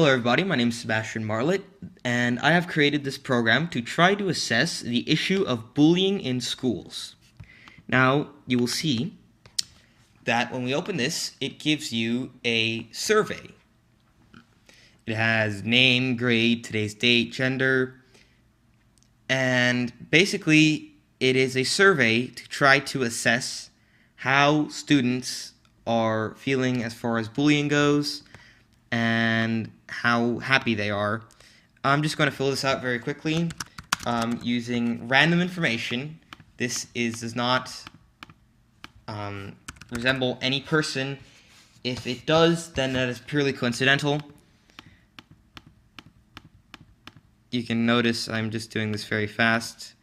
Hello everybody, my name is Sebastian Marlett, and I have created this program to try to assess the issue of bullying in schools. Now, you will see that when we open this, it gives you a survey. It has name, grade, today's date, gender, and basically it is a survey to try to assess how students are feeling as far as bullying goes, and how happy they are. I'm just going to fill this out very quickly using random information. This does not resemble any person. If it does, then that is purely coincidental. You can notice I'm just doing this very fast.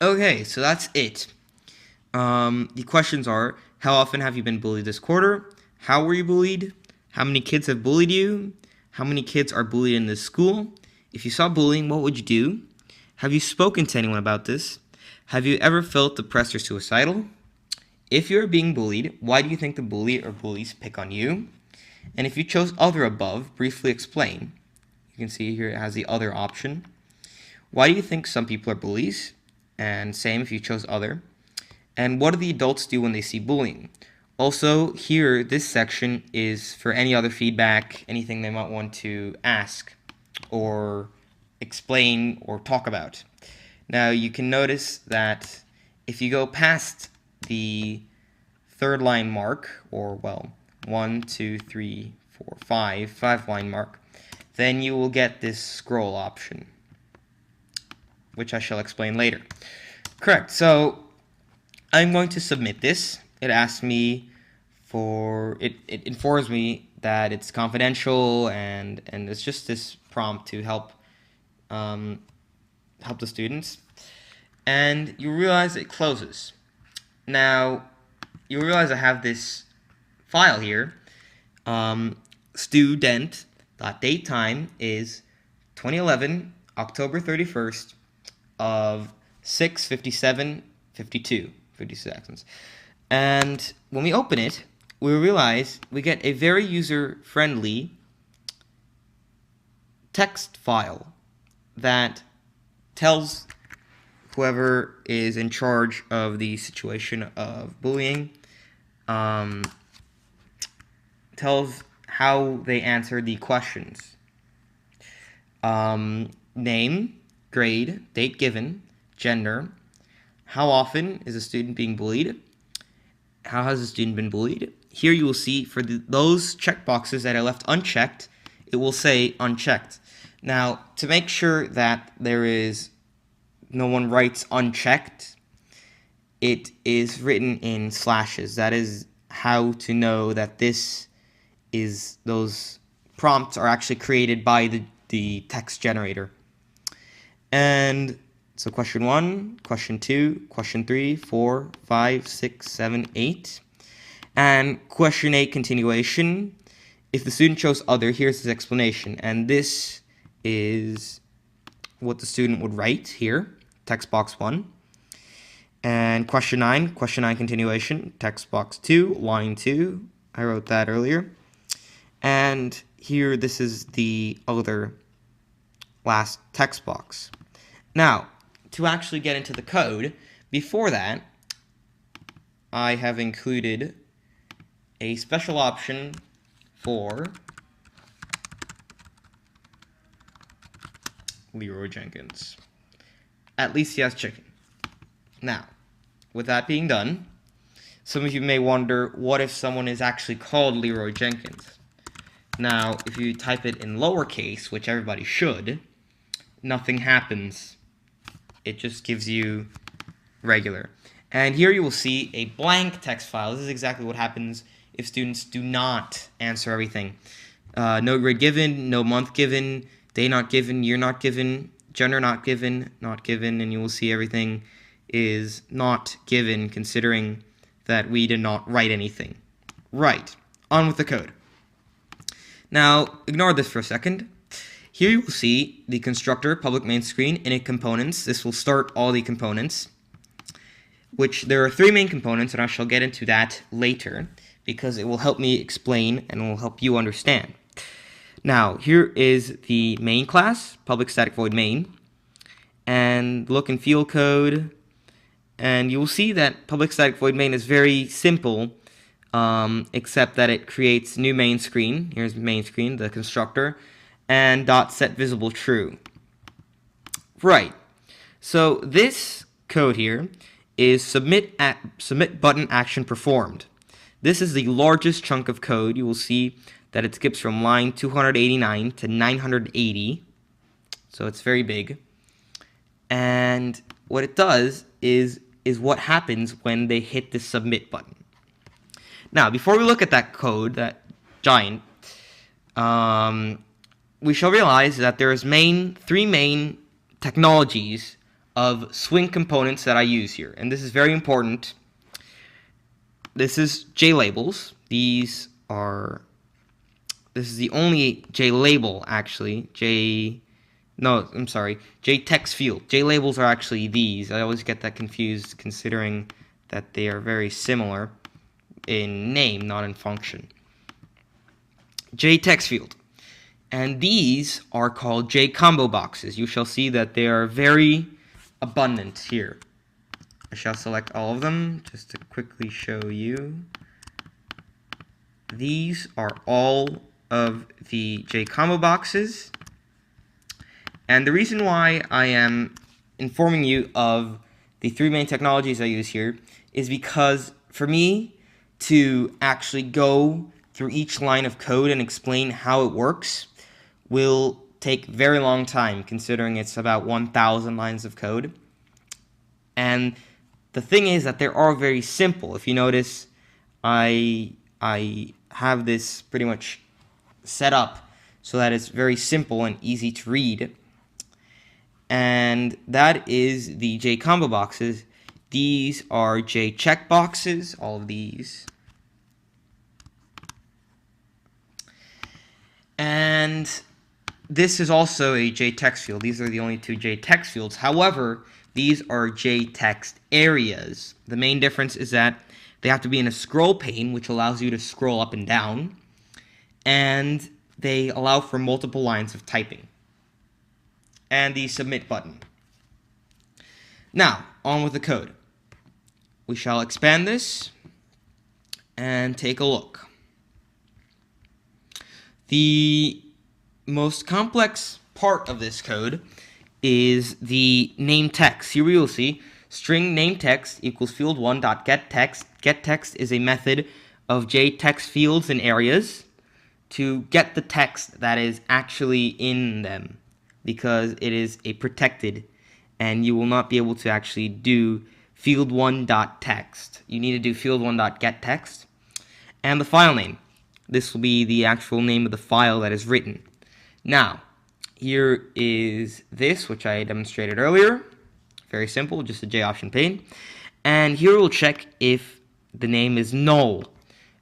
Okay, so that's it. The questions are, how often have you been bullied this quarter? How were you bullied? How many kids have bullied you? How many kids are bullied in this school? If you saw bullying, what would you do? Have you spoken to anyone about this? Have you ever felt depressed or suicidal? If you are being bullied, why do you think the bully or bullies pick on you? And if you chose other above, briefly explain. You can see here it has the other option. Why do you think some people are bullies? And same if you chose other. And what do the adults do when they see bullying? Also, here, this section is for any other feedback, anything they might want to ask or explain or talk about. Now, you can notice that if you go past the third line mark, or well, 1, 2, 3, 4, 5 line mark, then you will get this scroll option, which I shall explain later. Correct, so I'm going to submit this. It asks me for, it informs me that it's confidential, and it's just this prompt to help the students. And you realize it closes. Now, you realize I have this file here. Student.date time is 2011, October 31st of 6:57:52, 50 seconds. And when we open it, we realize we get a very user-friendly text file that tells whoever is in charge of the situation of bullying, tells how they answered the questions. Name, grade, date given, gender, how often is a student being bullied, how has a student been bullied. Here you will see for those checkboxes that are left unchecked, it will say unchecked. Now, to make sure that no one writes unchecked, it is written in slashes. That is how to know that those prompts are actually created by the text generator. And so question 1, question 2, question 3, 4, 5, 6, 7, 8. And question 8, continuation. If the student chose other, here's his explanation. And this is what the student would write here, text box 1. And question 9 continuation, text box 2, line 2. I wrote that earlier. And here, this is the other last text box. Now, to actually get into the code, before that, I have included a special option for Leroy Jenkins. At least he has chicken. Now, with that being done, some of you may wonder, what if someone is actually called Leroy Jenkins? Now, if you type it in lowercase, which everybody should, nothing happens. It just gives you regular. And here you will see a blank text file. This is exactly what happens if students do not answer everything. no grade given, no month given, day not given, year not given, gender not given, and you will see everything is not given considering that we did not write anything. Right, on with the code. Now, ignore this for a second. Here you will see the constructor, public main screen, init components. This will start all the components, which there are 3 main components, and I shall get into that later because it will help me explain and will help you understand. Now, here is the main class, public static void main, and look and feel code, and you will see that public static void main is very simple, except that it creates new main screen. Here's main screen, the constructor, and dot set visible true. Right. So this code here is submit button action performed. This is the largest chunk of code. You will see that it skips from line 289 to 980. So it's very big. And what it does is what happens when they hit the submit button. Now, before we look at that code, that giant, we shall realize that there is 3 main technologies of swing components that I use here. And this is very important. This is JLabels. This is the only JLabel, actually. JText field. JLabels are actually these. I always get that confused considering that they are very similar in name, not in function. JText field. And these are called JCombo boxes. You shall see that they are very abundant here. I shall select all of them just to quickly show you. These are all of the JCombo boxes. And the reason why I am informing you of the 3 main technologies I use here is because for me to actually go through each line of code and explain how it works will take very long time, considering it's about 1,000 lines of code. And the thing is that they are very simple. If you notice, I have this pretty much set up so that it's very simple and easy to read. And that is the JCombo boxes. These are JCheck boxes, all of these. And this is also a JText field. These are the only 2 JText fields. However, these are JText areas. The main difference is that they have to be in a scroll pane, which allows you to scroll up and down, and they allow for multiple lines of typing. And the submit button. Now, on with the code. We shall expand this and take a look. The most complex part of this code is the name text. Here we will see string name text equals field1.getText. GetText is a method of JText fields and areas to get the text that is actually in them, because it is a protected, and you will not be able to actually do field1.text. You need to do field1.getText. And the file name. This will be the actual name of the file that is written. Now, here is this, which I demonstrated earlier. Very simple, just a J option pane. And here we'll check if the name is null.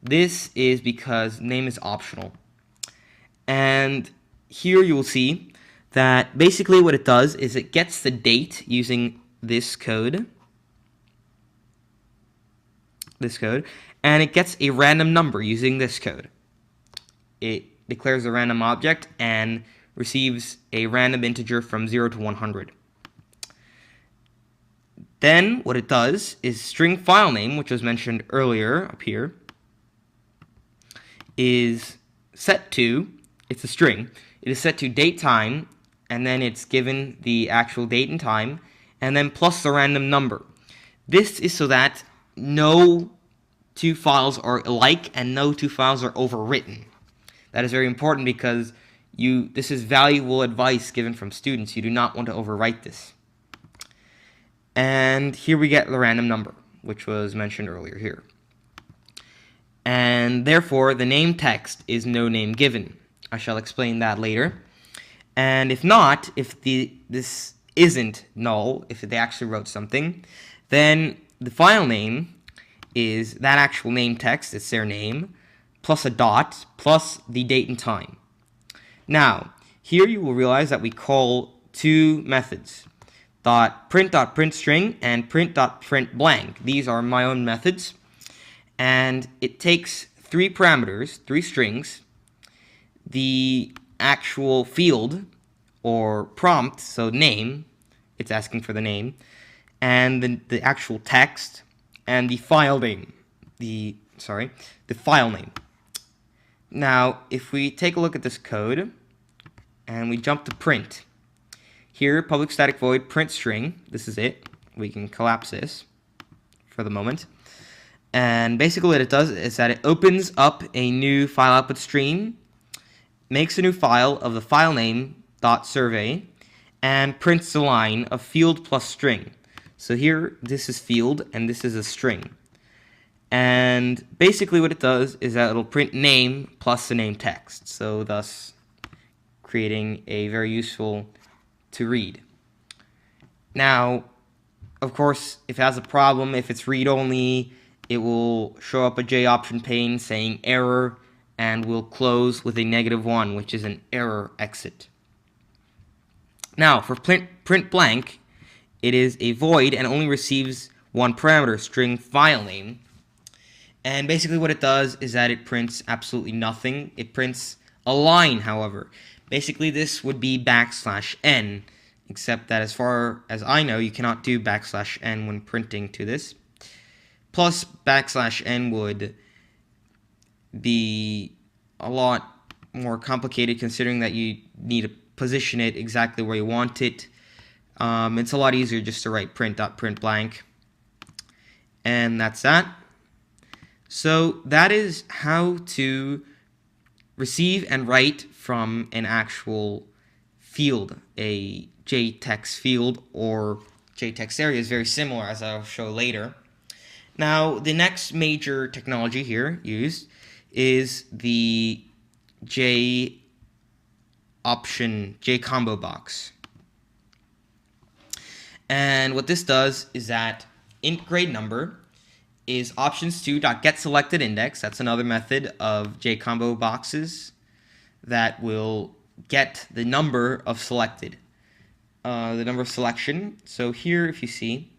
This is because name is optional. And here you will see that basically what it does is it gets the date using this code, and it gets a random number using this code. It declares a random object and receives a random integer from 0 to 100. Then what it does is string file name, which was mentioned earlier up here, is set to, it's a string, it is set to date time, and then it's given the actual date and time, and then plus the random number. This is so that no 2 files are alike and no 2 files are overwritten. That is very important because this is valuable advice given from students. You do not want to overwrite this. And here we get the random number, which was mentioned earlier here. And therefore, the name text is no name given. I shall explain that later. And if not, if this isn't null, if they actually wrote something, then the file name is that actual name text, it's their name, plus a dot, plus the date and time. Now, here you will realize that we call two methods, .print.printString and print.printBlank. These are my own methods, and it takes three parameters, three strings, the actual field or prompt, so name, it's asking for the name, and the actual text, and the file name, the file name. Now, if we take a look at this code, and we jump to print, here, public static void print string, this is it. We can collapse this for the moment. And basically what it does is that it opens up a new file output stream, makes a new file of the file name .survey, and prints the line of field plus string. So here, this is field, and this is a string. And basically what it does is that it'll print name plus the name text, so thus creating a very useful to read. Now, of course, if it has a problem, if it's read-only, it will show up a J option pane saying error, and will close with a -1, which is an error exit. Now, for print blank, it is a void and only receives one parameter, string file name. And basically what it does is that it prints absolutely nothing. It prints a line, however. Basically this would be \n, except that as far as I know, you cannot do \n when printing to this. Plus \n would be a lot more complicated, considering that you need to position it exactly where you want it. It's a lot easier just to write print.printBlank, and that's that. So that is how to receive and write from an actual field. A JText field or JText area is very similar, as I'll show later. Now, the next major technology here used is the combo box. And what this does is that int grade number is options2.getSelectedIndex. That's another method of combo boxes that will get the number of selected, the number of selection. So here, if you see,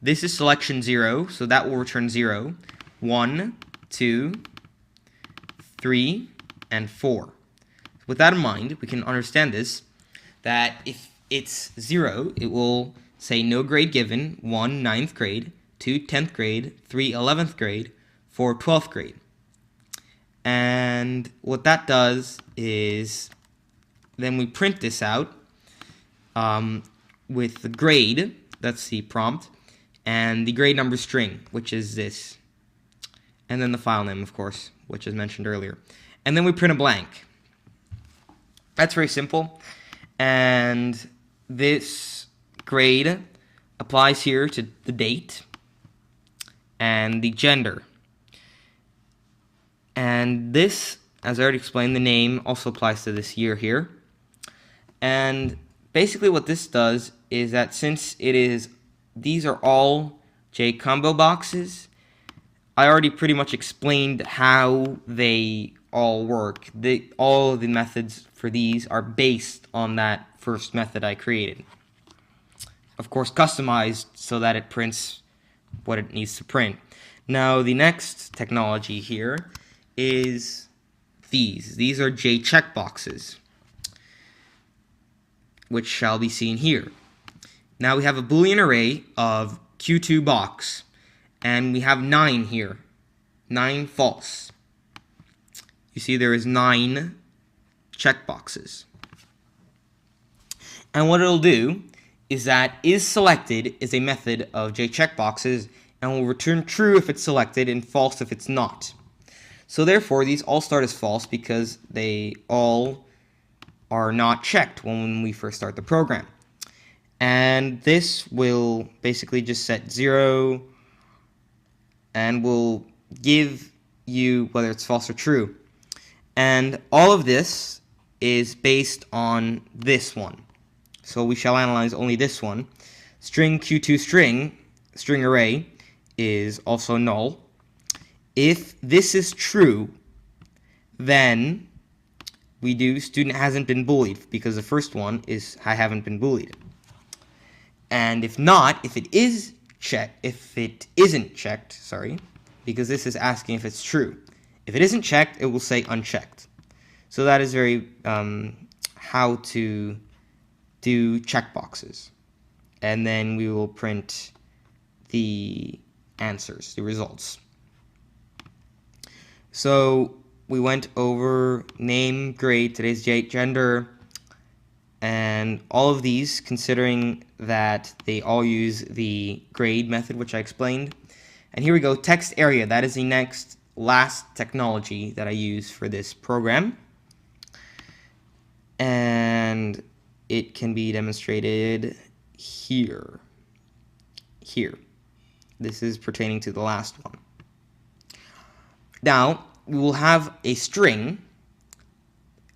this is selection 0, so that will return 0, 1, 2, 3, and 4. With that in mind, we can understand this, that if it's 0, it will say no grade given, 1, 9th grade, 2, 10th grade, 3, 11th grade, 4, 12th grade. And what that does is then we print this out with the grade, that's the prompt, and the grade number string, which is this. And then the file name, of course, which is mentioned earlier. And then we print a blank. That's very simple. And this grade applies here to the date and the gender. And this, as I already explained, the name also applies to this year here. And basically what this does is that since these are all combo boxes, I already pretty much explained how they all work. All of the methods for these are based on that first method I created. Of course, customized so that it prints what it needs to print. Now, the next technology here is these. These are checkboxes, which shall be seen here. Now we have a Boolean array of Q2 box, and we have 9 here. 9 false. You see there is 9 checkboxes. And what it'll do is that isSelected is a method of checkboxes and will return true if it's selected and false if it's not. So therefore, these all start as false because they all are not checked when we first start the program. And this will basically just set 0 and will give you whether it's false or true. And all of this is based on this one. So we shall analyze only this one. String Q2 string array, is also null. If this is true, then we do student hasn't been bullied, because the first one is I haven't been bullied. And if not, if it isn't checked, because this is asking if it's true. If it isn't checked, it will say unchecked. So that is very how to do checkboxes. And then we will print the answers, the results. So we went over name, grade, today's date, gender, and all of these, considering that they all use the grade method, which I explained. And here we go, text area. That is the last technology that I use for this program. And it can be demonstrated here. This is pertaining to the last one. Now, we will have a string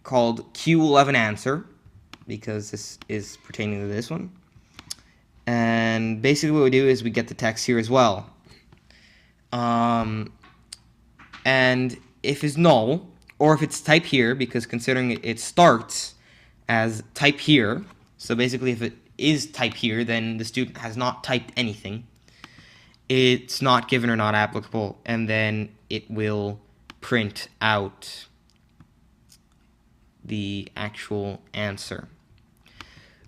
called Q11 answer, because this is pertaining to this one. And basically what we do is we get the text here as well. And if it's null, or if it's type here, because considering it starts as type here, so basically if it is type here, then the student has not typed anything. It's not given or not applicable, and then it will print out the actual answer.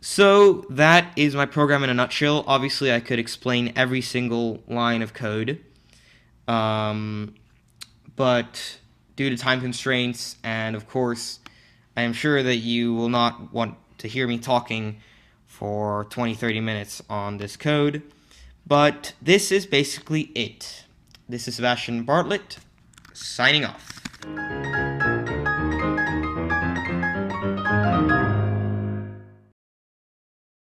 So that is my program in a nutshell. Obviously, I could explain every single line of code, but due to time constraints, and of course, I am sure that you will not want to hear me talking for 20-30 minutes on this code, but this is basically it. This is Sebastian Bartlett, signing off.